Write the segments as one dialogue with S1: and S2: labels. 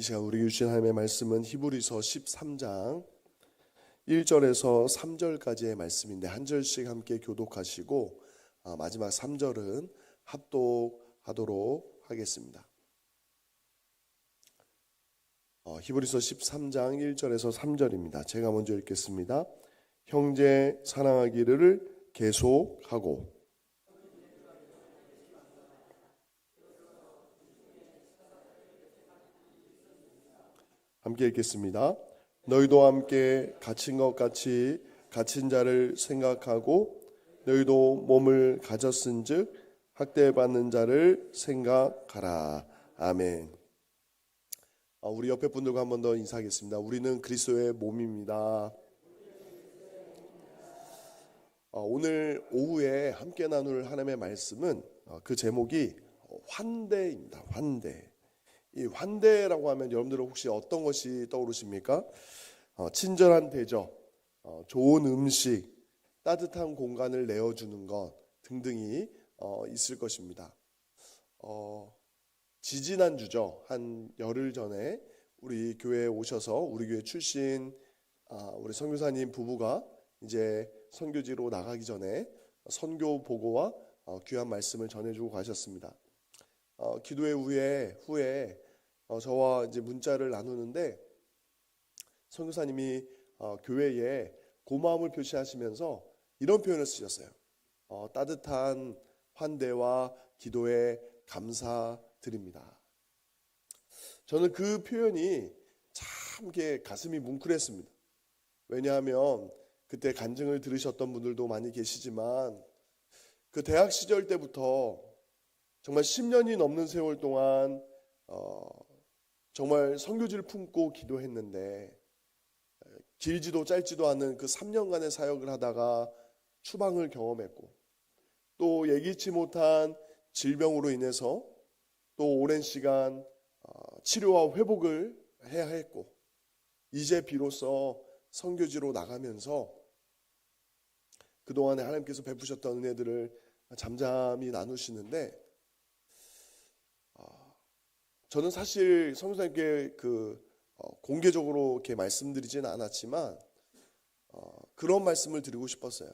S1: 이 시간 우리에게 주신 하나님의 말씀은 히브리서 13장 1절에서 3절까지의 말씀인데 한 절씩 함께 교독하시고 마지막 3절은 합독하도록 하겠습니다. 히브리서 13장 1절에서 3절입니다. 제가 먼저 읽겠습니다. 형제 사랑하기를 계속하고 함께 읽겠습니다. 너희도 함께 갇힌 것 같이 갇힌 자를 생각하고 너희도 몸을 가졌은즉 학대받는 자를 생각하라. 아멘. 우리 옆에 분들과 한 번 더 인사하겠습니다. 우리는 그리스도의 몸입니다. 오늘 오후에 함께 나눌 하나님의 말씀은 그 제목이 환대입니다. 환대. 이 환대라고 하면 여러분들은 혹시 어떤 것이 떠오르십니까? 친절한 대접, 좋은 음식, 따뜻한 공간을 내어주는 것 등등이 있을 것입니다. 지지난주죠. 한 열흘 전에 우리 교회에 오셔서 우리 교회 출신 우리 선교사님 부부가 이제 선교지로 나가기 전에 선교 보고와 귀한 말씀을 전해주고 가셨습니다. 기도회 후에 저와 이제 문자를 나누는데 선교사님이 교회에 고마움을 표시하시면서 이런 표현을 쓰셨어요. 따뜻한 환대와 기도에 감사드립니다. 저는 그 표현이 참 가슴이 뭉클했습니다. 왜냐하면 그때 간증을 들으셨던 분들도 많이 계시지만 그 대학 시절 때부터 정말 10년이 넘는 세월 동안 정말 선교지를 품고 기도했는데 길지도 짧지도 않은 그 3년간의 사역을 하다가 추방을 경험했고 또 예기치 못한 질병으로 인해서 또 오랜 시간 치료와 회복을 해야 했고 이제 비로소 선교지로 나가면서 그동안에 하나님께서 베푸셨던 은혜들을 잠잠히 나누시는데 저는 사실 선교사님께 공개적으로 이렇게 말씀드리지는 않았지만 그런 말씀을 드리고 싶었어요.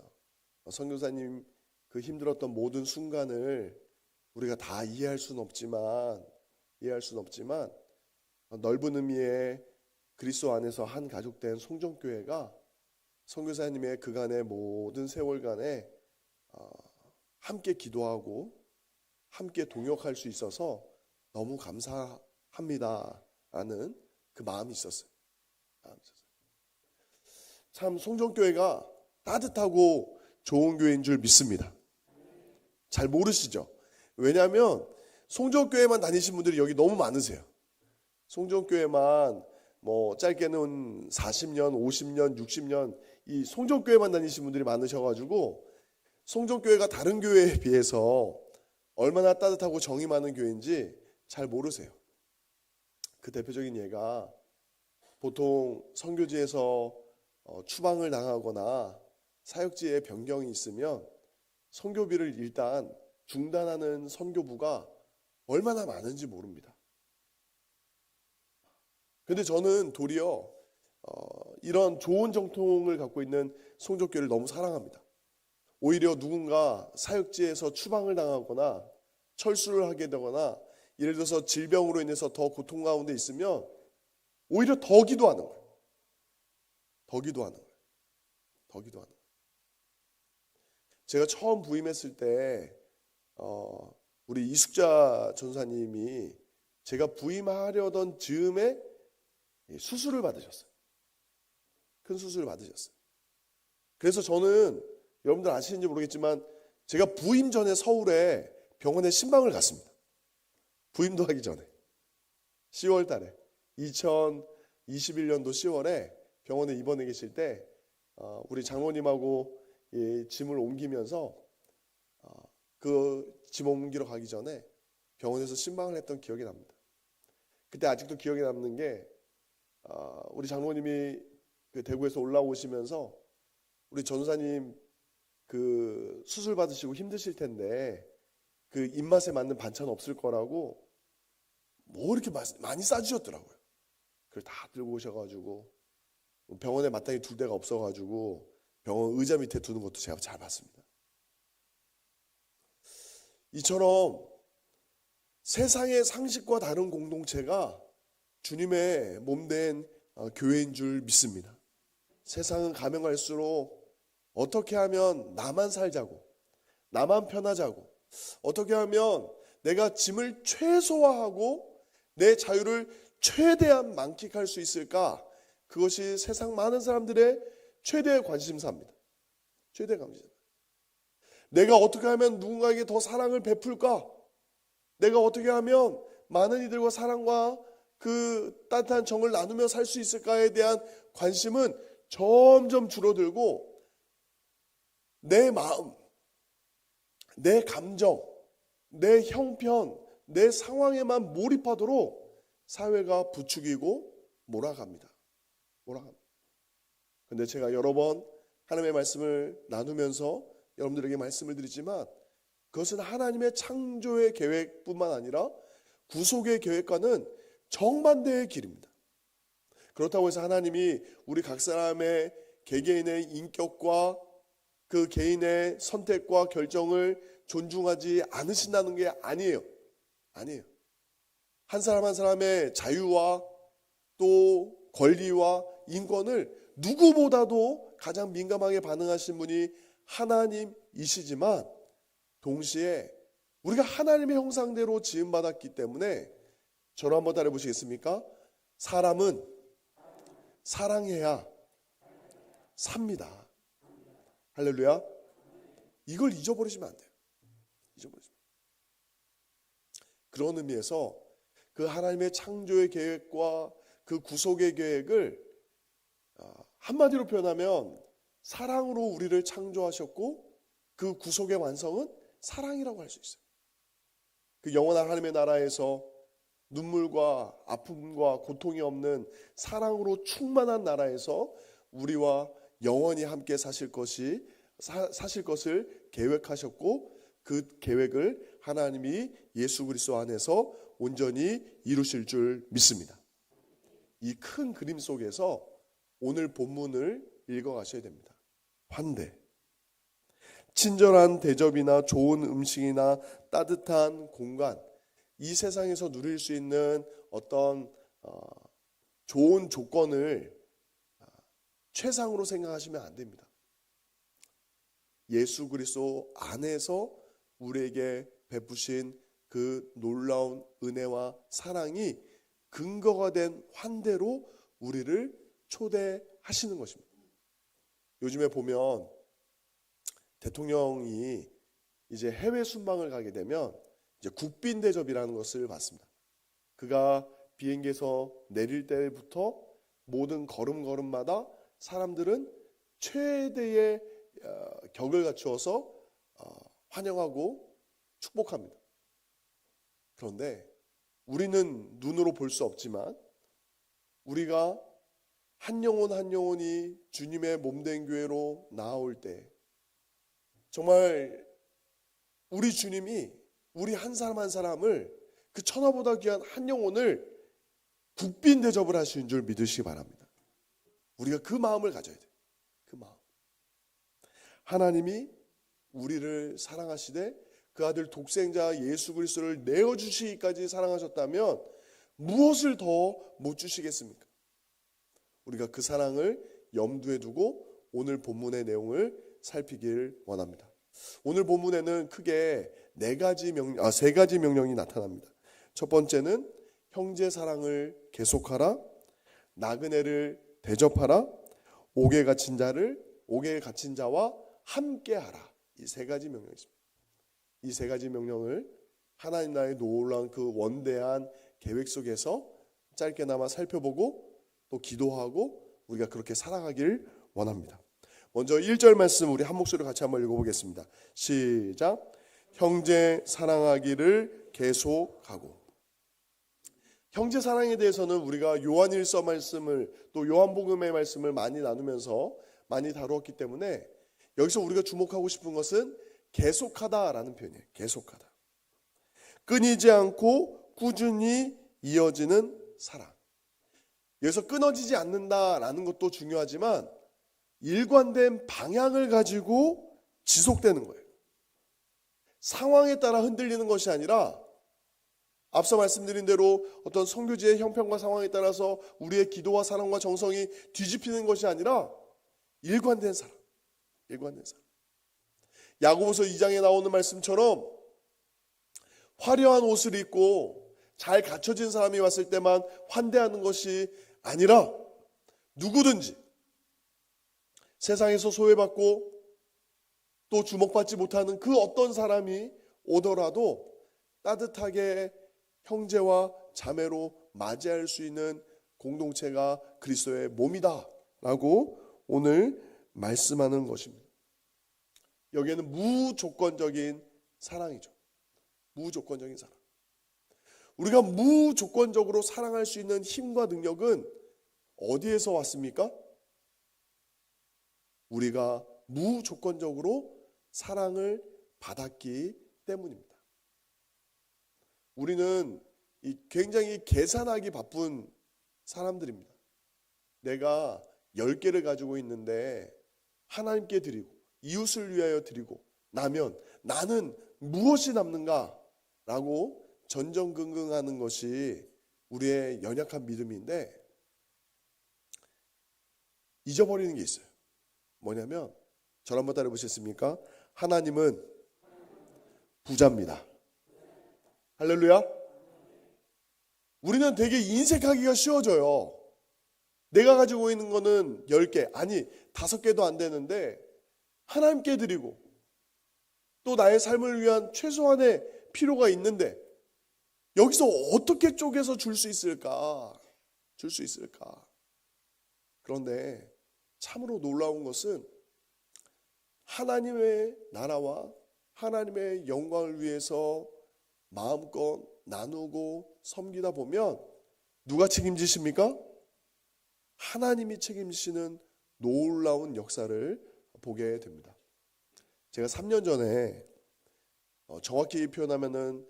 S1: 선교사님 그 힘들었던 모든 순간을 우리가 다 이해할 수는 없지만 넓은 의미의 그리스도 안에서 한 가족된 송정교회가 선교사님의 그간의 모든 세월간에 함께 기도하고 함께 동역할 수 있어서 너무 감사합니다 라는 그 마음이 있었어요. 참 송정교회가 따뜻하고 좋은 교회인 줄 믿습니다. 잘 모르시죠? 왜냐하면 송정교회만 다니신 분들이 여기 너무 많으세요. 송정교회만 짧게는 40년, 50년, 60년 이 송정교회만 다니신 분들이 많으셔가지고 송정교회가 다른 교회에 비해서 얼마나 따뜻하고 정이 많은 교회인지 잘 모르세요. 그 대표적인 예가 보통 선교지에서 추방을 당하거나 사역지에 변경이 있으면 선교비를 일단 중단하는 선교부가 얼마나 많은지 모릅니다. 그런데 저는 도리어 이런 좋은 정통을 갖고 있는 송정교회를 너무 사랑합니다. 오히려 누군가 사역지에서 추방을 당하거나 철수를 하게 되거나 예를 들어서 질병으로 인해서 더 고통 가운데 있으면 오히려 더 기도하는 거예요. 더 기도하는 거예요. 제가 처음 부임했을 때 우리 이숙자 전사님이 제가 부임하려던 즈음에 수술을 받으셨어요. 큰 수술을 받으셨어요. 그래서 저는 여러분들 아시는지 모르겠지만 제가 부임 전에 서울에 병원에 신방을 갔습니다. 부임도 하기 전에 10월 달에 2021년도 10월에 병원에 입원해 계실 때 우리 장모님하고 짐을 옮기면서 그 짐 옮기러 가기 전에 병원에서 신방을 했던 기억이 납니다. 그때 아직도 기억에 남는 게 우리 장모님이 그 대구에서 올라오시면서 우리 전사님 그 수술 받으시고 힘드실 텐데 그 입맛에 맞는 반찬 없을 거라고 뭐 이렇게 많이 싸주셨더라고요. 그걸 다 들고 오셔가지고 병원에 마땅히 둘 데가 없어가지고 병원 의자 밑에 두는 것도 제가 잘 봤습니다. 이처럼 세상의 상식과 다른 공동체가 주님의 몸된 교회인 줄 믿습니다. 세상은 가면 갈수록 어떻게 하면 나만 살자고, 나만 편하자고, 어떻게 하면 내가 짐을 최소화하고 내 자유를 최대한 만끽할 수 있을까? 그것이 세상 많은 사람들의 최대의 관심사입니다. 최대의 관심사. 내가 어떻게 하면 누군가에게 더 사랑을 베풀까? 내가 어떻게 하면 많은 이들과 사랑과 그 따뜻한 정을 나누며 살 수 있을까에 대한 관심은 점점 줄어들고 내 마음, 내 감정, 내 형편, 내 상황에만 몰입하도록 사회가 부추기고 몰아갑니다. 근데 제가 여러 번 하나님의 말씀을 나누면서 여러분들에게 말씀을 드리지만 그것은 하나님의 창조의 계획뿐만 아니라 구속의 계획과는 정반대의 길입니다. 그렇다고 해서 하나님이 우리 각 사람의 개개인의 인격과 그 개인의 선택과 결정을 존중하지 않으신다는 게 아니에요. 한 사람 한 사람의 자유와 또 권리와 인권을 누구보다도 가장 민감하게 반응하신 분이 하나님이시지만 동시에 우리가 하나님의 형상대로 지음받았기 때문에 저를 한번 따라해 보시겠습니까? 사람은 사랑해야 삽니다. 할렐루야. 이걸 잊어버리시면 안 돼요. 그런 의미에서 그 하나님의 창조의 계획과 그 구속의 계획을 한마디로 표현하면 사랑으로 우리를 창조하셨고 그 구속의 완성은 사랑이라고 할 수 있어요. 그 영원한 하나님의 나라에서 눈물과 아픔과 고통이 없는 사랑으로 충만한 나라에서 우리와 영원히 함께 사실 것을 계획하셨고 그 계획을 하나님이 예수 그리스도 안에서 온전히 이루실 줄 믿습니다. 이 큰 그림 속에서 오늘 본문을 읽어가셔야 됩니다. 환대. 친절한 대접이나 좋은 음식이나 따뜻한 공간, 이 세상에서 누릴 수 있는 어떤 좋은 조건을 최상으로 생각하시면 안 됩니다. 예수 그리스도 안에서 우리에게 베푸신 그 놀라운 은혜와 사랑이 근거가 된 환대로 우리를 초대하시는 것입니다. 요즘에 보면 대통령이 이제 해외 순방을 가게 되면 이제 국빈 대접이라는 것을 받습니다. 그가 비행기에서 내릴 때부터 모든 걸음걸음마다 사람들은 최대의 격을 갖추어서 환영하고 축복합니다. 그런데 우리는 눈으로 볼 수 없지만 우리가 한 영혼 한 영혼이 주님의 몸된 교회로 나아올 때 정말 우리 주님이 우리 한 사람 한 사람을 그 천하보다 귀한 한 영혼을 국빈 대접을 하시는 줄 믿으시기 바랍니다. 우리가 그 마음을 가져야 돼요. 그 마음. 하나님이 우리를 사랑하시되 그 아들 독생자 예수 그리스도를 내어주시기까지 사랑하셨다면 무엇을 더 못 주시겠습니까? 우리가 그 사랑을 염두에 두고 오늘 본문의 내용을 살피길 원합니다. 오늘 본문에는 크게 세 가지 명령이 나타납니다. 첫 번째는 형제 사랑을 계속하라, 나그네를 대접하라, 옥에 갇힌 자와 함께하라. 이 세 가지 명령이 있습니다. 이 세 가지 명령을 하나님 나라의 놀라운 그 원대한 계획 속에서 짧게나마 살펴보고 또 기도하고 우리가 그렇게 살아가길 원합니다. 먼저 1절 말씀 우리 한 목소리로 같이 한번 읽어보겠습니다. 시작. 형제 사랑하기를 계속하고. 형제 사랑에 대해서는 우리가 요한일서 말씀을 또 요한복음의 말씀을 많이 나누면서 많이 다루었기 때문에 여기서 우리가 주목하고 싶은 것은 계속하다라는 표현이에요. 계속하다. 끊이지 않고 꾸준히 이어지는 사랑. 여기서 끊어지지 않는다라는 것도 중요하지만 일관된 방향을 가지고 지속되는 거예요. 상황에 따라 흔들리는 것이 아니라 앞서 말씀드린 대로 어떤 선교지의 형편과 상황에 따라서 우리의 기도와 사랑과 정성이 뒤집히는 것이 아니라 일관된 사랑. 야고보서 2장에 나오는 말씀처럼 화려한 옷을 입고 잘 갖춰진 사람이 왔을 때만 환대하는 것이 아니라 누구든지 세상에서 소외받고 또 주목받지 못하는 그 어떤 사람이 오더라도 따뜻하게 형제와 자매로 맞이할 수 있는 공동체가 그리스도의 몸이다 라고 오늘 말씀하는 것입니다. 여기에는 무조건적인 사랑이죠. 무조건적인 사랑. 우리가 무조건적으로 사랑할 수 있는 힘과 능력은 어디에서 왔습니까? 우리가 무조건적으로 사랑을 받았기 때문입니다. 우리는 굉장히 계산하기 바쁜 사람들입니다. 내가 10개를 가지고 있는데 하나님께 드리고 이웃을 위하여 드리고 나면 나는 무엇이 남는가? 라고 전전긍긍하는 것이 우리의 연약한 믿음인데 잊어버리는 게 있어요. 뭐냐면 저를 한번 따라해 보셨습니까? 하나님은 부자입니다. 할렐루야. 우리는 되게 인색하기가 쉬워져요. 내가 가지고 있는 거는 10개, 아니 5개도 안 되는데 하나님께 드리고 또 나의 삶을 위한 최소한의 필요가 있는데 여기서 어떻게 쪼개서 줄 수 있을까? 그런데 참으로 놀라운 것은 하나님의 나라와 하나님의 영광을 위해서 마음껏 나누고 섬기다 보면 누가 책임지십니까? 하나님이 책임지시는 놀라운 역사를 보게 됩니다. 제가 3년 전에 정확히 표현하면은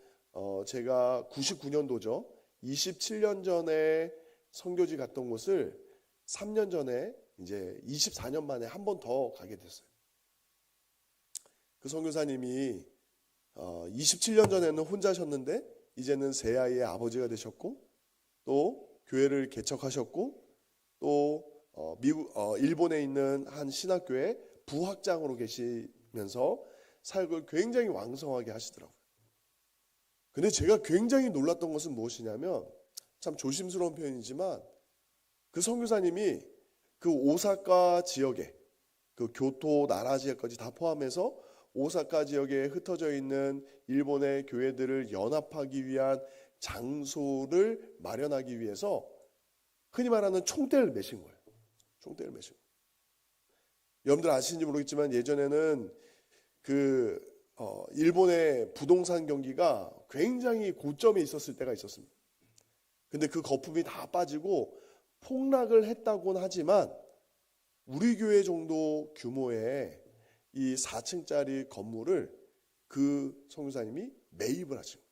S1: 제가 99년도죠. 27년 전에 선교지 갔던 곳을 3년 전에 이제 24년 만에 한 번 더 가게 됐어요. 그 선교사님이 27년 전에는 혼자셨는데 이제는 세 아이의 아버지가 되셨고 또 교회를 개척하셨고 또 일본에 있는 한 신학교의 부학장으로 계시면서 사역을 굉장히 왕성하게 하시더라고요. 근데 제가 굉장히 놀랐던 것은 무엇이냐면 참 조심스러운 표현이지만 그 선교사님이 그 오사카 지역에 그 교토 나라 지역까지 다 포함해서 오사카 지역에 흩어져 있는 일본의 교회들을 연합하기 위한 장소를 마련하기 위해서 흔히 말하는 총대를 메신 거예요. 여러분들 아시는지 모르겠지만 예전에는 일본의 부동산 경기가 굉장히 고점에 있었을 때가 있었습니다. 근데 그 거품이 다 빠지고 폭락을 했다고는 하지만 우리 교회 정도 규모의 이 4층짜리 건물을 그 선교사님이 매입을 하시고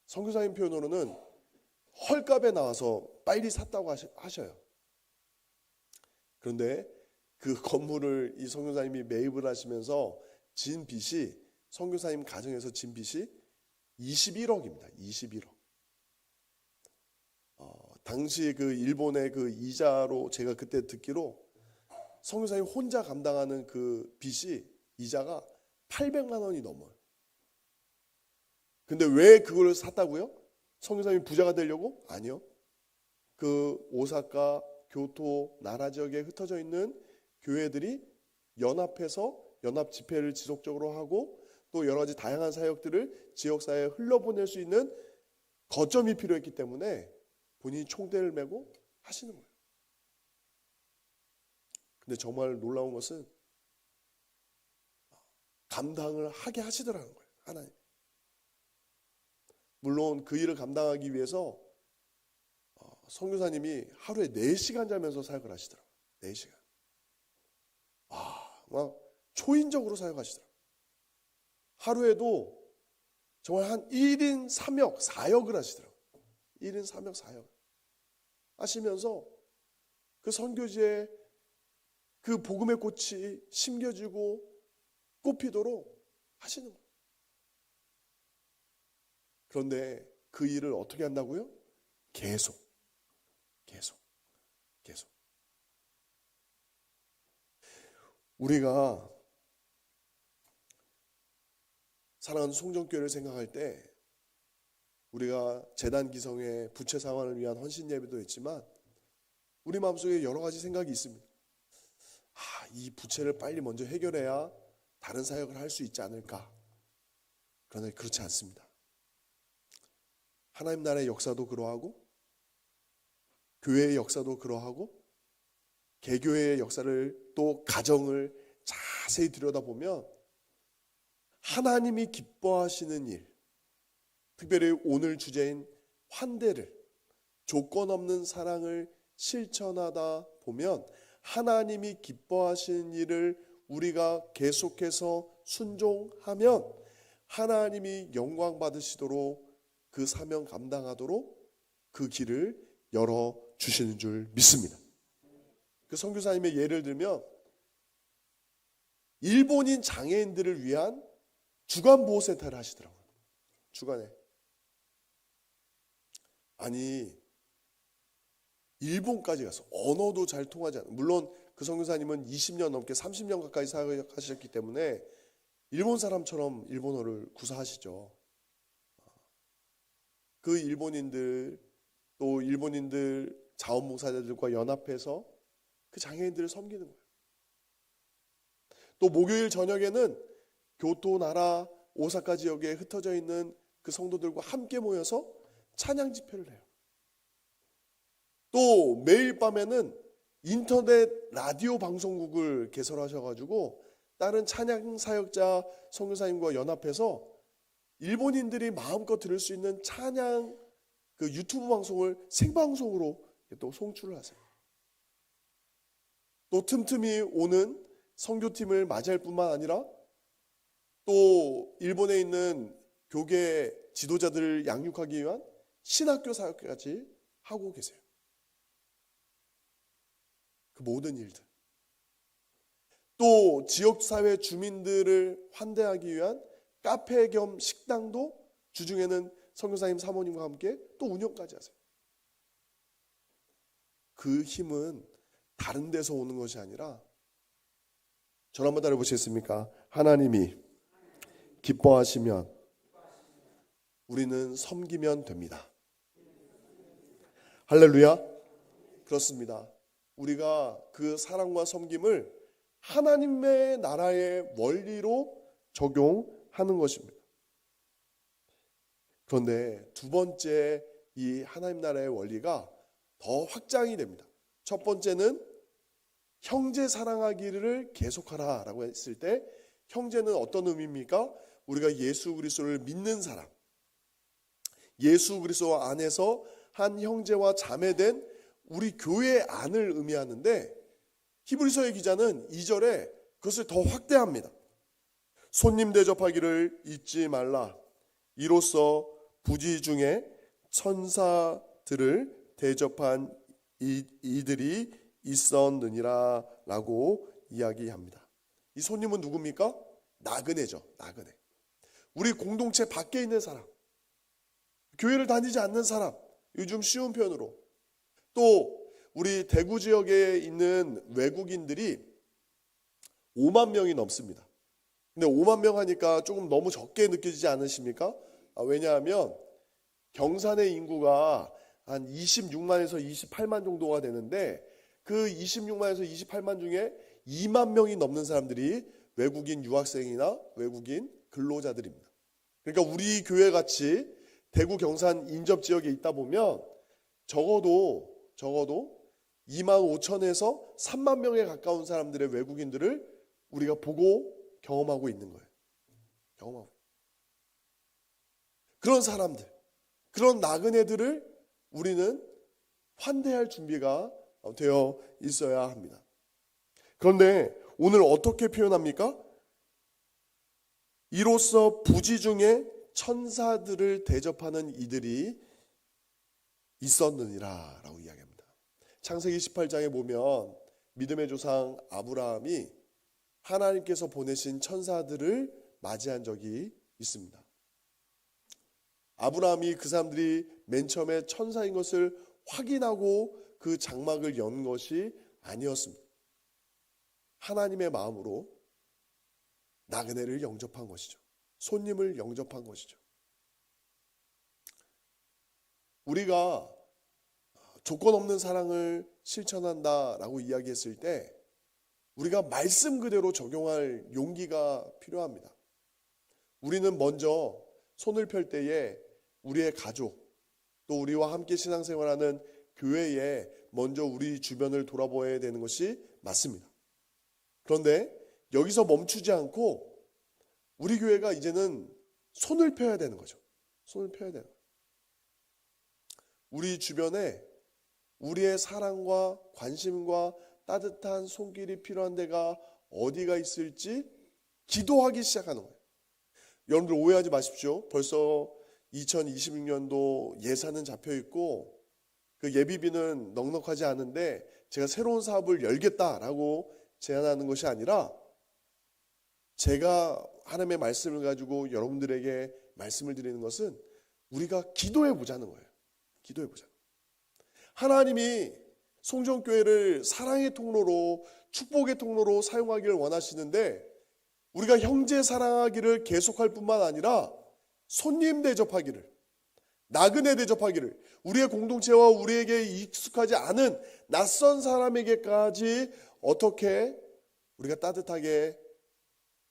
S1: 선교사님 표현으로는 헐값에 나와서 빨리 샀다고 하셔요. 그런데 그 건물을 이 선교사님이 매입을 하시면서 진 빚이 선교사님 가정에서 진 빚이 21억입니다. 21억. 당시 그 일본의 그 이자로 제가 그때 듣기로 선교사님 혼자 감당하는 그 빚이 이자가 800만 원이 넘어요. 근데 왜 그걸 샀다고요? 선교사님이 부자가 되려고? 아니요. 그 오사카, 교토, 나라 지역에 흩어져 있는 교회들이 연합해서 연합 집회를 지속적으로 하고 또 여러 가지 다양한 사역들을 지역사회에 흘러보낼 수 있는 거점이 필요했기 때문에 본인이 총대를 메고 하시는 거예요. 근데 정말 놀라운 것은 감당을 하게 하시더라는 거예요. 하나님. 물론 그 일을 감당하기 위해서 선교사님이 하루에 4시간 자면서 사역을 하시더라고요. 4시간. 막 초인적으로 사역하시더라고요. 하루에도 정말 한 1인 3역, 4역을 하시더라고요. 1인 3역, 4역. 하시면서 그 선교지에 그 복음의 꽃이 심겨지고 꽃피도록 하시는 거예요. 그런데 그 일을 어떻게 한다고요? 계속. 우리가 사랑하는 송정교회를 생각할 때 우리가 재단 기성의 부채 상환을 위한 헌신 예배도 했지만 우리 마음속에 여러 가지 생각이 있습니다. 이 부채를 빨리 먼저 해결해야 다른 사역을 할 수 있지 않을까. 그러나 그렇지 않습니다. 하나님 나라의 역사도 그러하고 교회의 역사도 그러하고 개교회의 역사를 또 가정을 자세히 들여다보면 하나님이 기뻐하시는 일, 특별히 오늘 주제인 환대를, 조건 없는 사랑을 실천하다 보면 하나님이 기뻐하시는 일을 우리가 계속해서 순종하면 하나님이 영광 받으시도록 그 사명 감당하도록 그 길을 열어주시는 줄 믿습니다. 그 선교사님의 예를 들면 일본인 장애인들을 위한 주간 보호센터를 하시더라고요. 주간에. 아니 일본까지 가서 언어도 잘 통하지 않아요. 물론 그 선교사님은 20년 넘게 30년 가까이 사역하셨기 때문에 일본 사람처럼 일본어를 구사하시죠. 그 일본인들 또 일본인들 자원봉사자들과 연합해서 그 장애인들을 섬기는 거예요. 또 목요일 저녁에는 교토, 나라, 오사카 지역에 흩어져 있는 그 성도들과 함께 모여서 찬양 집회를 해요. 또 매일 밤에는 인터넷 라디오 방송국을 개설하셔가지고 다른 찬양 사역자 선교사님과 연합해서 일본인들이 마음껏 들을 수 있는 찬양 그 유튜브 방송을 생방송으로 또 송출을 하세요. 또 틈틈이 오는 선교팀을 맞이할 뿐만 아니라 또 일본에 있는 교계 지도자들을 양육하기 위한 신학교 사역까지 하고 계세요. 그 모든 일들. 또 지역사회 주민들을 환대하기 위한 카페 겸 식당도 주중에는 선교사님 사모님과 함께 또 운영까지 하세요. 그 힘은 다른 데서 오는 것이 아니라 저를 한번 따라해보시겠습니까? 하나님이 기뻐하시면 우리는 섬기면 됩니다. 할렐루야. 그렇습니다. 우리가 그 사랑과 섬김을 하나님의 나라의 원리로 적용하는 것입니다. 그런데 두 번째 이 하나님 나라의 원리가 더 확장이 됩니다. 첫 번째는 형제 사랑하기를 계속하라 라고 했을 때 형제는 어떤 의미입니까? 우리가 예수 그리스도를 믿는 사람, 예수 그리스도 안에서 한 형제와 자매된 우리 교회 안을 의미하는데 히브리서의 기자는 2절에 그것을 더 확대합니다. 손님 대접하기를 잊지 말라. 이로써 부지 중에 천사들을 대접한 이들이 있었느니라 라고 이야기합니다. 이 손님은 누굽니까? 나그네죠. 나그네. 우리 공동체 밖에 있는 사람, 교회를 다니지 않는 사람, 요즘 쉬운 표현으로. 또 우리 대구 지역에 있는 외국인들이 5만 명이 넘습니다. 근데 5만 명 하니까 조금 너무 적게 느껴지지 않으십니까? 왜냐하면 경산의 인구가 한 26만에서 28만 정도가 되는데 그 26만에서 28만 중에 2만 명이 넘는 사람들이 외국인 유학생이나 외국인 근로자들입니다. 그러니까 우리 교회 같이 대구 경산 인접 지역에 있다 보면 적어도 2만 5천에서 3만 명에 가까운 사람들의 외국인들을 우리가 보고 경험하고 있는 거예요. 경험하고. 그런 사람들, 그런 나그네들을 우리는 환대할 준비가 되어 있어야 합니다. 그런데 오늘 어떻게 표현합니까? 이로써 부지 중에 천사들을 대접하는 이들이 있었느니라 라고 이야기합니다. 창세기 18장에 보면 믿음의 조상 아브라함이 하나님께서 보내신 천사들을 맞이한 적이 있습니다. 아브라함이 그 사람들이 맨 처음에 천사인 것을 확인하고 그 장막을 연 것이 아니었습니다. 하나님의 마음으로 나그네를 영접한 것이죠. 손님을 영접한 것이죠. 우리가 조건 없는 사랑을 실천한다라고 이야기했을 때 우리가 말씀 그대로 적용할 용기가 필요합니다. 우리는 먼저 손을 펼 때에 우리의 가족, 또 우리와 함께 신앙생활하는 교회에 먼저 우리 주변을 돌아보아야 되는 것이 맞습니다. 그런데 여기서 멈추지 않고 우리 교회가 이제는 손을 펴야 되는 거죠. 손을 펴야 되는 거예요. 우리 주변에 우리의 사랑과 관심과 따뜻한 손길이 필요한 데가 어디가 있을지 기도하기 시작하는 거예요. 여러분들 오해하지 마십시오. 벌써 2026년도 예산은 잡혀 있고 그 예비비는 넉넉하지 않은데 제가 새로운 사업을 열겠다라고 제안하는 것이 아니라 제가 하나님의 말씀을 가지고 여러분들에게 말씀을 드리는 것은 우리가 기도해 보자는 거예요. 기도해 보자. 하나님이 송정교회를 사랑의 통로로 축복의 통로로 사용하기를 원하시는데 우리가 형제 사랑하기를 계속할 뿐만 아니라 손님 대접하기를, 나그네 대접하기를, 우리의 공동체와 우리에게 익숙하지 않은 낯선 사람에게까지 어떻게 우리가 따뜻하게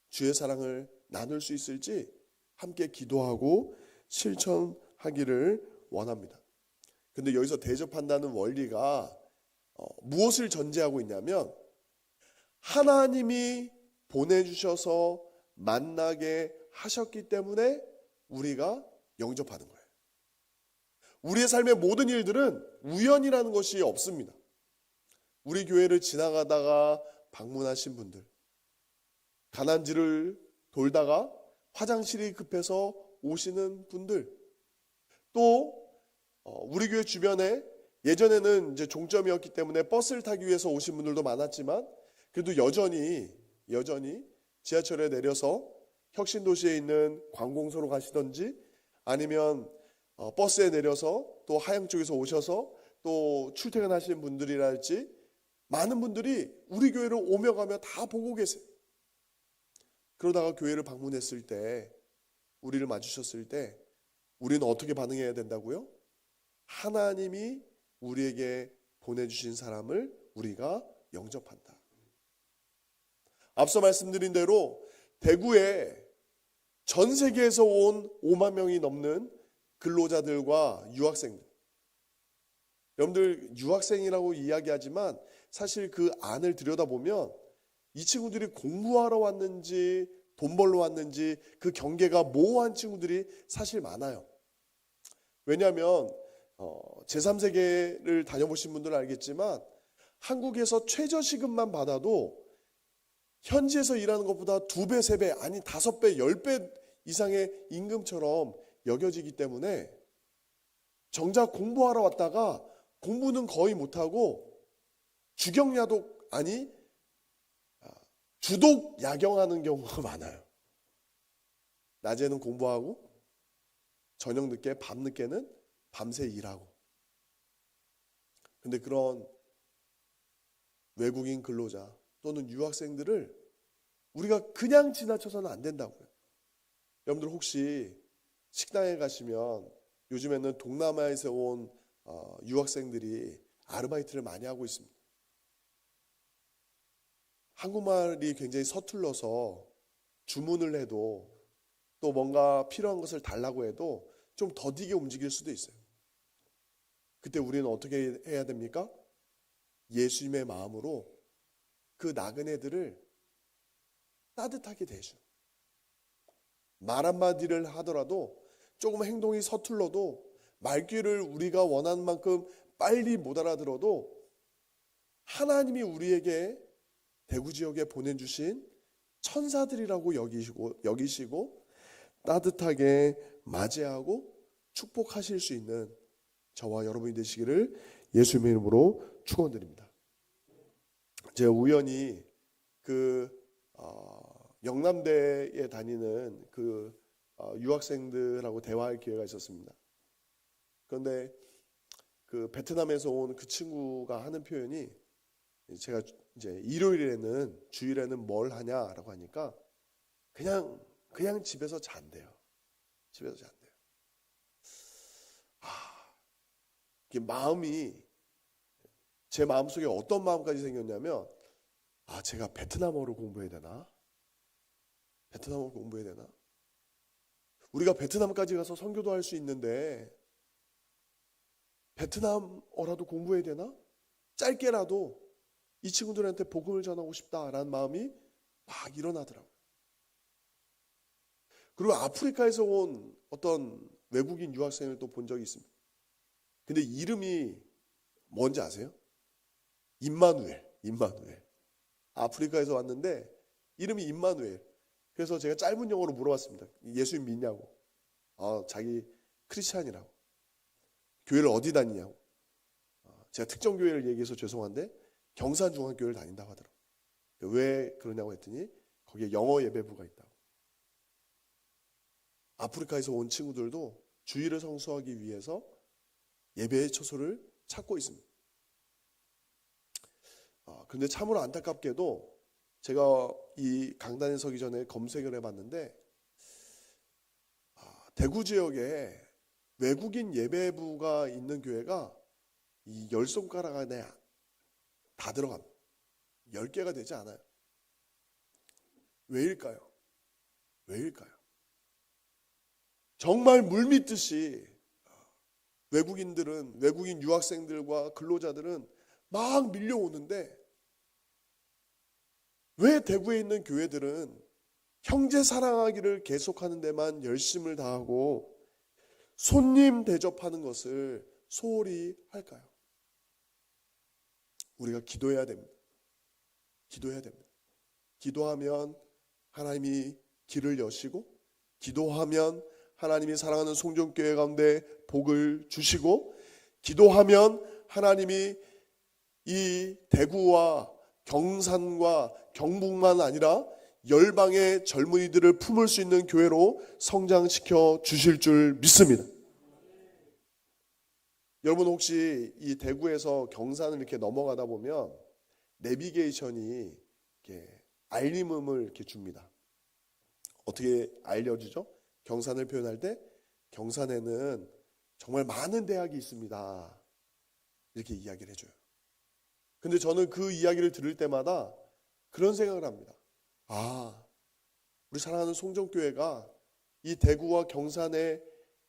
S1: 주의 사랑을 나눌 수 있을지 함께 기도하고 실천하기를 원합니다. 근데 여기서 대접한다는 원리가 무엇을 전제하고 있냐면 하나님이 보내주셔서 만나게 하셨기 때문에 우리가 영접하는 거예요. 우리의 삶의 모든 일들은 우연이라는 것이 없습니다. 우리 교회를 지나가다가 방문하신 분들, 가난지를 돌다가 화장실이 급해서 오시는 분들, 또 우리 교회 주변에 예전에는 이제 종점이었기 때문에 버스를 타기 위해서 오신 분들도 많았지만 그래도 여전히 지하철에 내려서 혁신도시에 있는 관공서로 가시던지 아니면 버스에 내려서 또 하양 쪽에서 오셔서 또 출퇴근하시는 분들이랄지 많은 분들이 우리 교회를 오며 가며 다 보고 계세요. 그러다가 교회를 방문했을 때 우리를 맞으셨을 때 우리는 어떻게 반응해야 된다고요? 하나님이 우리에게 보내주신 사람을 우리가 영접한다. 앞서 말씀드린 대로 대구에 전 세계에서 온 5만 명이 넘는 근로자들과 유학생들. 여러분들 유학생이라고 이야기하지만 사실 그 안을 들여다보면 이 친구들이 공부하러 왔는지 돈 벌러 왔는지 그 경계가 모호한 친구들이 사실 많아요. 왜냐하면 제3세계를 다녀보신 분들은 알겠지만 한국에서 최저시급만 받아도 현지에서 일하는 것보다 2배, 3배, 아니 5배, 10배 이상의 임금처럼 여겨지기 때문에 정작 공부하러 왔다가 공부는 거의 못하고 주경야독, 아니 주독 야경하는 경우가 많아요. 낮에는 공부하고 저녁 늦게, 밤 늦게는 밤새 일하고. 근데 그런 외국인 근로자 또는 유학생들을 우리가 그냥 지나쳐서는 안 된다고요. 여러분들 혹시 식당에 가시면 요즘에는 동남아에서 온 유학생들이 아르바이트를 많이 하고 있습니다. 한국말이 굉장히 서툴러서 주문을 해도 또 뭔가 필요한 것을 달라고 해도 좀 더디게 움직일 수도 있어요. 그때 우리는 어떻게 해야 됩니까? 예수님의 마음으로 그 나그네들을 따뜻하게 대해주는, 말 한마디를 하더라도 조금 행동이 서툴러도 말귀를 우리가 원하는 만큼 빨리 못 알아들어도 하나님이 우리에게 대구 지역에 보내주신 천사들이라고 여기시고 따뜻하게 맞이하고 축복하실 수 있는 저와 여러분이 되시기를 예수님의 이름으로 축원드립니다. 제가 우연히 영남대에 다니는 유학생들하고 대화할 기회가 있었습니다. 그런데 그 베트남에서 온 그 친구가 하는 표현이, 제가 이제 주일에는 뭘 하냐라고 하니까 그냥 집에서 잔대요. 집에서 잔대요. 이게 제 마음속에 어떤 마음까지 생겼냐면, 제가 베트남어를 공부해야 되나? 베트남어 공부해야 되나? 우리가 베트남까지 가서 선교도 할 수 있는데 베트남어라도 공부해야 되나? 짧게라도 이 친구들한테 복음을 전하고 싶다라는 마음이 막 일어나더라고요. 그리고 아프리카에서 온 어떤 외국인 유학생을 또 본 적이 있습니다. 근데 이름이 뭔지 아세요? 임마누엘. 아프리카에서 왔는데 이름이 임마누엘. 그래서 제가 짧은 영어로 물어봤습니다. 예수님 믿냐고. 자기 크리스찬이라고. 교회를 어디 다니냐고. 제가 특정 교회를 얘기해서 죄송한데 경산중앙교회를 다닌다고 하더라고요. 왜 그러냐고 했더니 거기에 영어 예배부가 있다고. 아프리카에서 온 친구들도 주일을 성수하기 위해서 예배의 처소를 찾고 있습니다. 그런데 참으로 안타깝게도 제가 이 강단에 서기 전에 검색을 해봤는데 대구 지역에 외국인 예배부가 있는 교회가 이 10손가락 안에 다 들어갑니다. 10개가 되지 않아요. 왜일까요? 정말 물밀듯이 외국인 유학생들과 근로자들은 막 밀려오는데 왜 대구에 있는 교회들은 형제 사랑하기를 계속하는 데만 열심을 다하고 손님 대접하는 것을 소홀히 할까요? 우리가 기도해야 됩니다. 기도하면 하나님이 길을 여시고, 기도하면 하나님이 사랑하는 송정교회 가운데 복을 주시고, 기도하면 하나님이 이 대구와 경산과 경북만 아니라 열방의 젊은이들을 품을 수 있는 교회로 성장시켜 주실 줄 믿습니다. 여러분 혹시 이 대구에서 경산을 이렇게 넘어가다 보면 내비게이션이 이렇게 알림음을 이렇게 줍니다. 어떻게 알려주죠? 경산을 표현할 때 경산에는 정말 많은 대학이 있습니다. 이렇게 이야기를 해줘요. 근데 저는 그 이야기를 들을 때마다 그런 생각을 합니다. 우리 사랑하는 송정교회가 이 대구와 경산의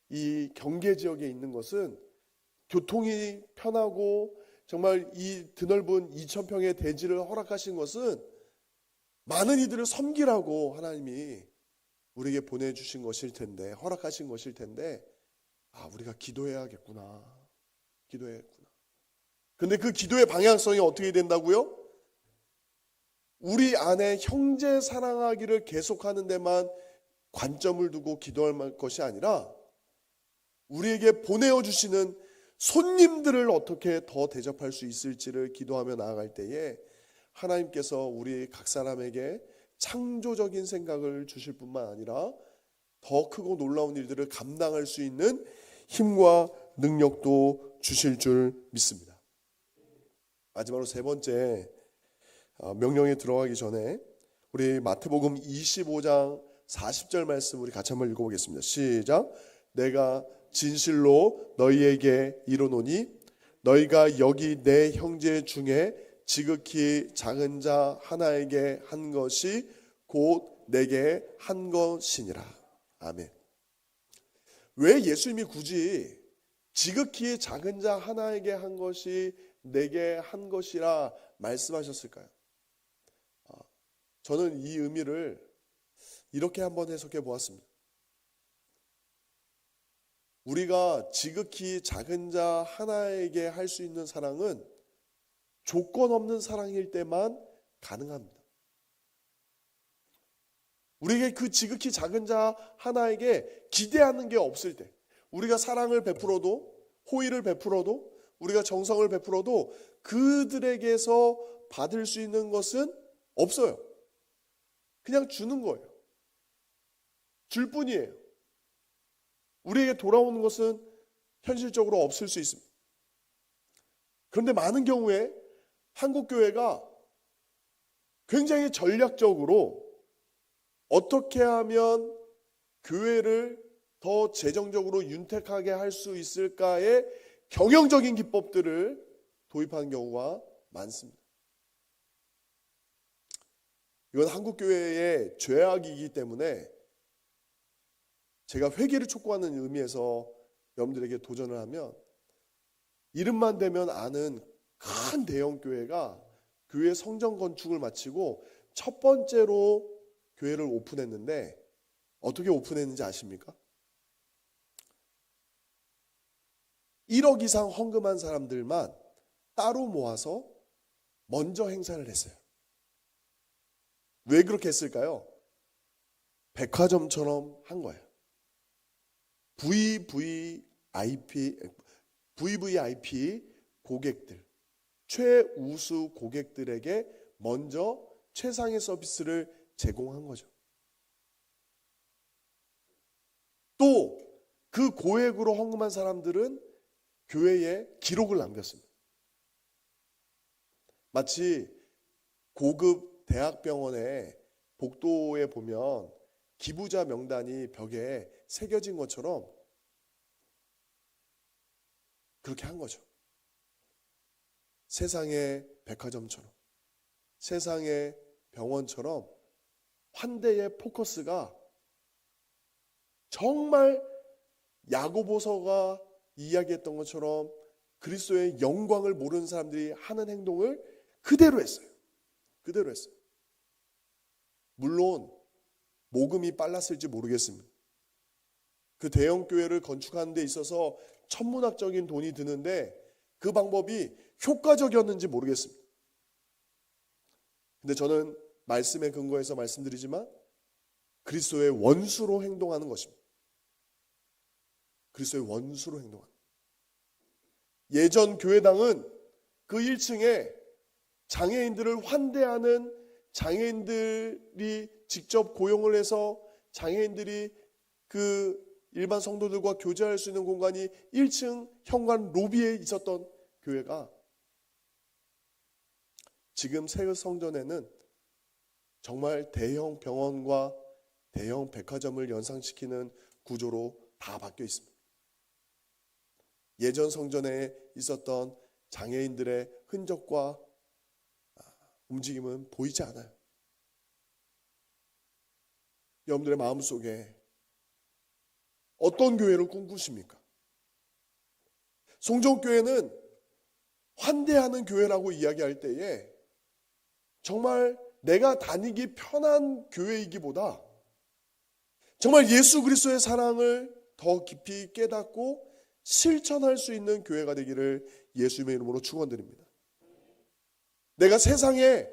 S1: 이 경계 지역에 있는 것은 교통이 편하고 정말 이 드넓은 2,000평의 대지를 허락하신 것은 많은 이들을 섬기라고 하나님이 우리에게 보내주신 것일 텐데, 허락하신 것일 텐데, 우리가 기도해야겠구나. 근데 그 기도의 방향성이 어떻게 된다고요? 우리 안에 형제 사랑하기를 계속하는 데만 관점을 두고 기도할 것이 아니라 우리에게 보내어 주시는 손님들을 어떻게 더 대접할 수 있을지를 기도하며 나아갈 때에 하나님께서 우리 각 사람에게 창조적인 생각을 주실 뿐만 아니라 더 크고 놀라운 일들을 감당할 수 있는 힘과 능력도 주실 줄 믿습니다. 마지막으로 세 번째, 명령에 들어가기 전에 우리 마태복음 25장 40절 말씀 우리 같이 한번 읽어보겠습니다. 시작. 내가 진실로 너희에게 이르노니 너희가 여기 내 형제 중에 지극히 작은 자 하나에게 한 것이 곧 내게 한 것이니라. 아멘. 왜 예수님이 굳이 지극히 작은 자 하나에게 한 것이 내게 한 것이라 말씀하셨을까요? 저는 이 의미를 이렇게 한번 해석해 보았습니다. 우리가 지극히 작은 자 하나에게 할 수 있는 사랑은 조건 없는 사랑일 때만 가능합니다. 우리에게 그 지극히 작은 자 하나에게 기대하는 게 없을 때, 우리가 사랑을 베풀어도, 호의를 베풀어도, 우리가 정성을 베풀어도 그들에게서 받을 수 있는 것은 없어요. 그냥 주는 거예요. 줄 뿐이에요. 우리에게 돌아오는 것은 현실적으로 없을 수 있습니다. 그런데 많은 경우에 한국 교회가 굉장히 전략적으로 어떻게 하면 교회를 더 재정적으로 윤택하게 할 수 있을까의 경영적인 기법들을 도입하는 경우가 많습니다. 이건 한국 교회의 죄악이기 때문에 제가 회개를 촉구하는 의미에서 여러분들에게 도전을 하면, 이름만 대면 아는 큰 대형 교회가 교회 성전 건축을 마치고 첫 번째로 교회를 오픈했는데 어떻게 오픈했는지 아십니까? 1억 이상 헌금한 사람들만 따로 모아서 먼저 행사를 했어요. 왜 그렇게 했을까요? 백화점처럼 한 거예요. VVIP 고객들, 최우수 고객들에게 먼저 최상의 서비스를 제공한 거죠. 또 그 고액으로 헌금한 사람들은 교회에 기록을 남겼습니다. 마치 고급 대학병원의 복도에 보면 기부자 명단이 벽에 새겨진 것처럼 그렇게 한 거죠. 세상의 백화점처럼, 세상의 병원처럼 환대의 포커스가 정말 야고보서가 이야기했던 것처럼 그리스도의 영광을 모르는 사람들이 하는 행동을 그대로 했어요. 그대로 했어요. 물론 모금이 빨랐을지 모르겠습니다. 그 대형 교회를 건축하는 데 있어서 천문학적인 돈이 드는데 그 방법이 효과적이었는지 모르겠습니다. 근데 저는 말씀에 근거해서 말씀드리지만 그리스도의 원수로 행동하는 것입니다. 그리스도의 원수로 행동하는. 예전 교회당은 그 1층에 장애인들을 환대하는, 장애인들이 직접 고용을 해서 장애인들이 그 일반 성도들과 교제할 수 있는 공간이 1층 현관 로비에 있었던 교회가 지금 새 성전에는 정말 대형 병원과 대형 백화점을 연상시키는 구조로 다 바뀌어 있습니다. 예전 성전에 있었던 장애인들의 흔적과 움직임은 보이지 않아요. 여러분들의 마음속에 어떤 교회를 꿈꾸십니까? 송정교회는 환대하는 교회라고 이야기할 때에 정말 내가 다니기 편한 교회이기보다 정말 예수 그리스도의 사랑을 더 깊이 깨닫고 실천할 수 있는 교회가 되기를 예수님의 이름으로 축원드립니다. 내가 세상에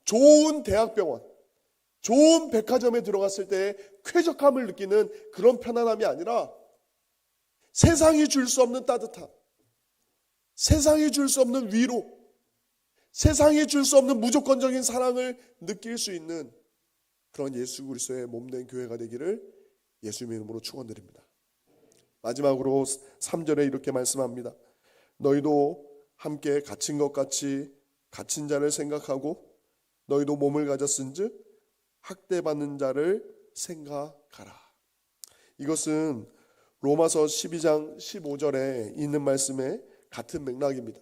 S1: 좋은 대학병원, 좋은 백화점에 들어갔을 때 쾌적함을 느끼는 그런 편안함이 아니라 세상이 줄 수 없는 따뜻함, 세상이 줄 수 없는 위로, 세상이 줄 수 없는 무조건적인 사랑을 느낄 수 있는 그런 예수 그리스도의 몸된 교회가 되기를 예수님의 이름으로 축원드립니다. 마지막으로 3절에 이렇게 말씀합니다. 너희도 함께 갇힌 것 같이 갇힌 자를 생각하고 너희도 몸을 가졌은즉 학대받는 자를 생각하라. 이것은 로마서 12장 15절에 있는 말씀의 같은 맥락입니다.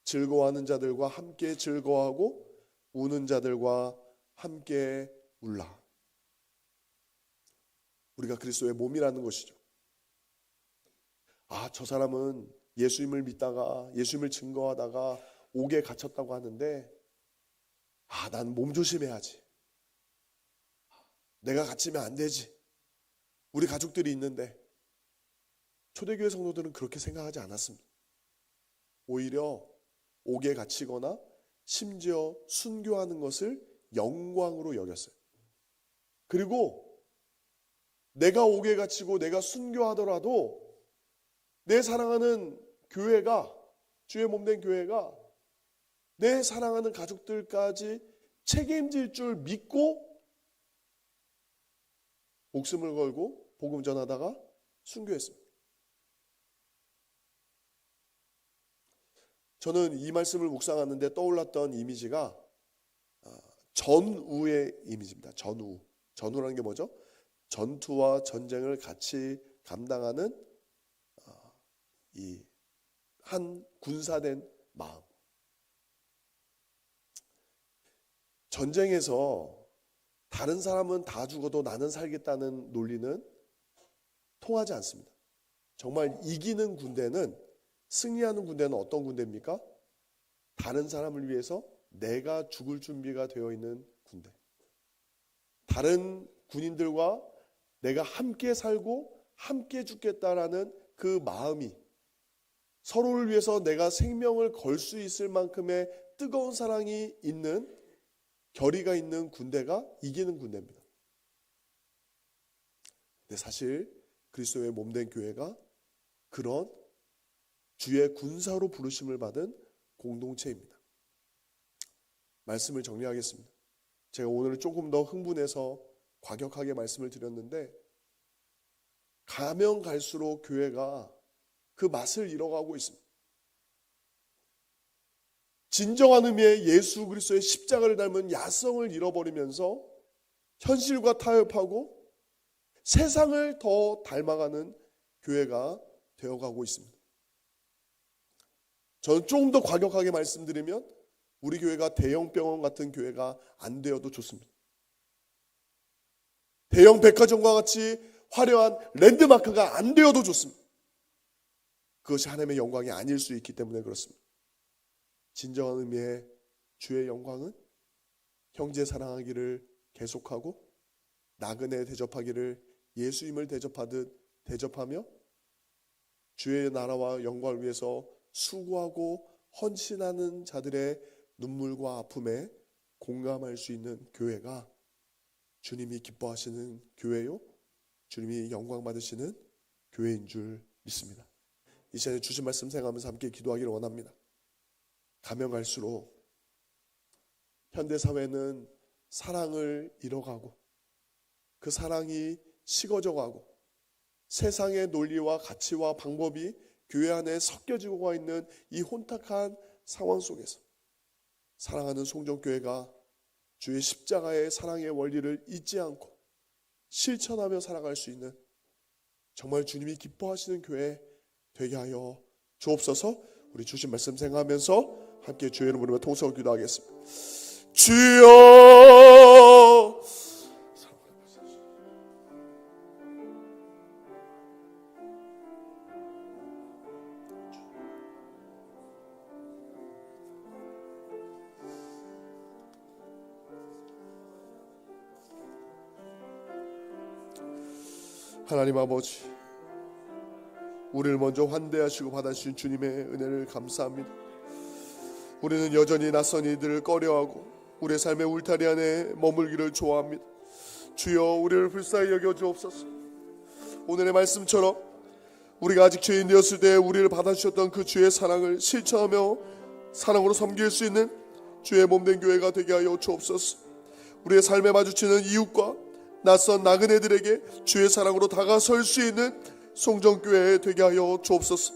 S1: 즐거워하는 자들과 함께 즐거워하고 우는 자들과 함께 울라. 우리가 그리스도의 몸이라는 것이죠. 저 사람은 예수님을 믿다가 예수님을 증거하다가 옥에 갇혔다고 하는데 난 몸 조심해야지. 내가 갇히면 안 되지. 우리 가족들이 있는데. 초대교회 성도들은 그렇게 생각하지 않았습니다. 오히려 옥에 갇히거나 심지어 순교하는 것을 영광으로 여겼어요. 그리고 내가 옥에 갇히고 내가 순교하더라도 내 사랑하는 교회가 주의 몸된 교회가 내 사랑하는 가족들까지 책임질 줄 믿고 목숨을 걸고 복음 전하다가 순교했습니다. 저는 이 말씀을 묵상하는데 떠올랐던 이미지가 전우의 이미지입니다. 전우라는 게 뭐죠? 전투와 전쟁을 같이 감당하는 이 한 군사된 마음. 전쟁에서 다른 사람은 다 죽어도 나는 살겠다는 논리는 통하지 않습니다. 정말 이기는 군대는, 승리하는 군대는 어떤 군대입니까? 다른 사람을 위해서 내가 죽을 준비가 되어 있는 군대. 다른 군인들과 내가 함께 살고 함께 죽겠다라는 그 마음이, 서로를 위해서 내가 생명을 걸 수 있을 만큼의 뜨거운 사랑이 있는, 결의가 있는 군대가 이기는 군대입니다. 근데 사실 그리스도의 몸된 교회가 그런 주의 군사로 부르심을 받은 공동체입니다. 말씀을 정리하겠습니다. 제가 오늘 조금 더 흥분해서 과격하게 말씀을 드렸는데, 가면 갈수록 교회가 그 맛을 잃어가고 있습니다. 진정한 의미의 예수 그리스도의 십자가를 닮은 야성을 잃어버리면서 현실과 타협하고 세상을 더 닮아가는 교회가 되어가고 있습니다. 저는 조금 더 과격하게 말씀드리면 우리 교회가 대형 병원 같은 교회가 안 되어도 좋습니다. 대형 백화점과 같이 화려한 랜드마크가 안 되어도 좋습니다. 그것이 하나님의 영광이 아닐 수 있기 때문에 그렇습니다. 진정한 의미의 주의 영광은 형제 사랑하기를 계속하고 나그네 대접하기를 예수님을 대접하듯 대접하며 주의 나라와 영광을 위해서 수고하고 헌신하는 자들의 눈물과 아픔에 공감할 수 있는 교회가 주님이 기뻐하시는 교회요, 주님이 영광 받으시는 교회인 줄 믿습니다. 이 시간에 주신 말씀 생각하면서 함께 기도하기를 원합니다. 가면 갈수록 현대사회는 사랑을 잃어가고 그 사랑이 식어져가고 세상의 논리와 가치와 방법이 교회 안에 섞여지고 가 있는 이 혼탁한 상황 속에서 사랑하는 송정교회가 주의 십자가의 사랑의 원리를 잊지 않고 실천하며 살아갈 수 있는 정말 주님이 기뻐하시는 교회 되게 하여 주옵소서. 우리 주신 말씀 생각하면서 함께 주의 이름으로 통성을 기도하겠습니다. 주여, 하나님 아버지, 우리를 먼저 환대하시고 받아주신 주님의 은혜를 감사합니다. 우리는 여전히 낯선 이들을 꺼려하고 우리의 삶의 울타리 안에 머물기를 좋아합니다. 주여, 우리를 불쌍히 여겨 주옵소서. 오늘의 말씀처럼 우리가 아직 죄인 되었을 때 우리를 받아주셨던 그 주의 사랑을 실천하며 사랑으로 섬길 수 있는 주의 몸된 교회가 되게 하여 주옵소서. 우리의 삶에 마주치는 이웃과 낯선 나그네들에게 주의 사랑으로 다가설 수 있는 송정교회 되게 하여 주옵소서.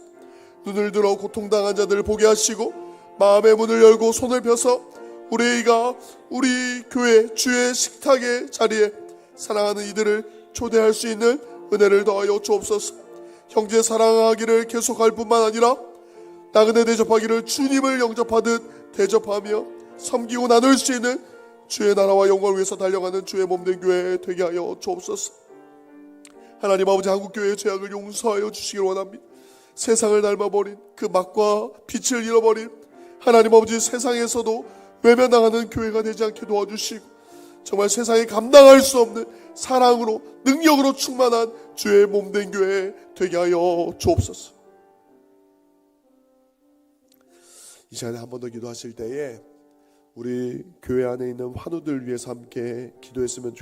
S1: 눈을 들어 고통당한 자들을 보게 하시고 마음의 문을 열고 손을 펴서 우리가 우리 교회 주의 식탁의 자리에 사랑하는 이들을 초대할 수 있는 은혜를 더하여 주옵소서. 형제 사랑하기를 계속할 뿐만 아니라 나그네 대접하기를 주님을 영접하듯 대접하며 섬기고 나눌 수 있는 주의 나라와 영광을 위해서 달려가는 주의 몸된 교회 되게 하여 주옵소서. 하나님 아버지, 한국교회의 죄악을 용서하여 주시길 원합니다. 세상을 닮아버린 그 맛과 빛을 잃어버린 하나님 아버지, 세상에서도 외면당하는 교회가 되지 않게 도와주시고 정말 세상에 감당할 수 없는 사랑으로 능력으로 충만한 주의 몸된 교회 되게 하여 주옵소서. 이 시간에 한 번 더 기도하실 때에 우리 교회 안에 있는 환우들 위해서 함께 기도했으면 좋겠습니다.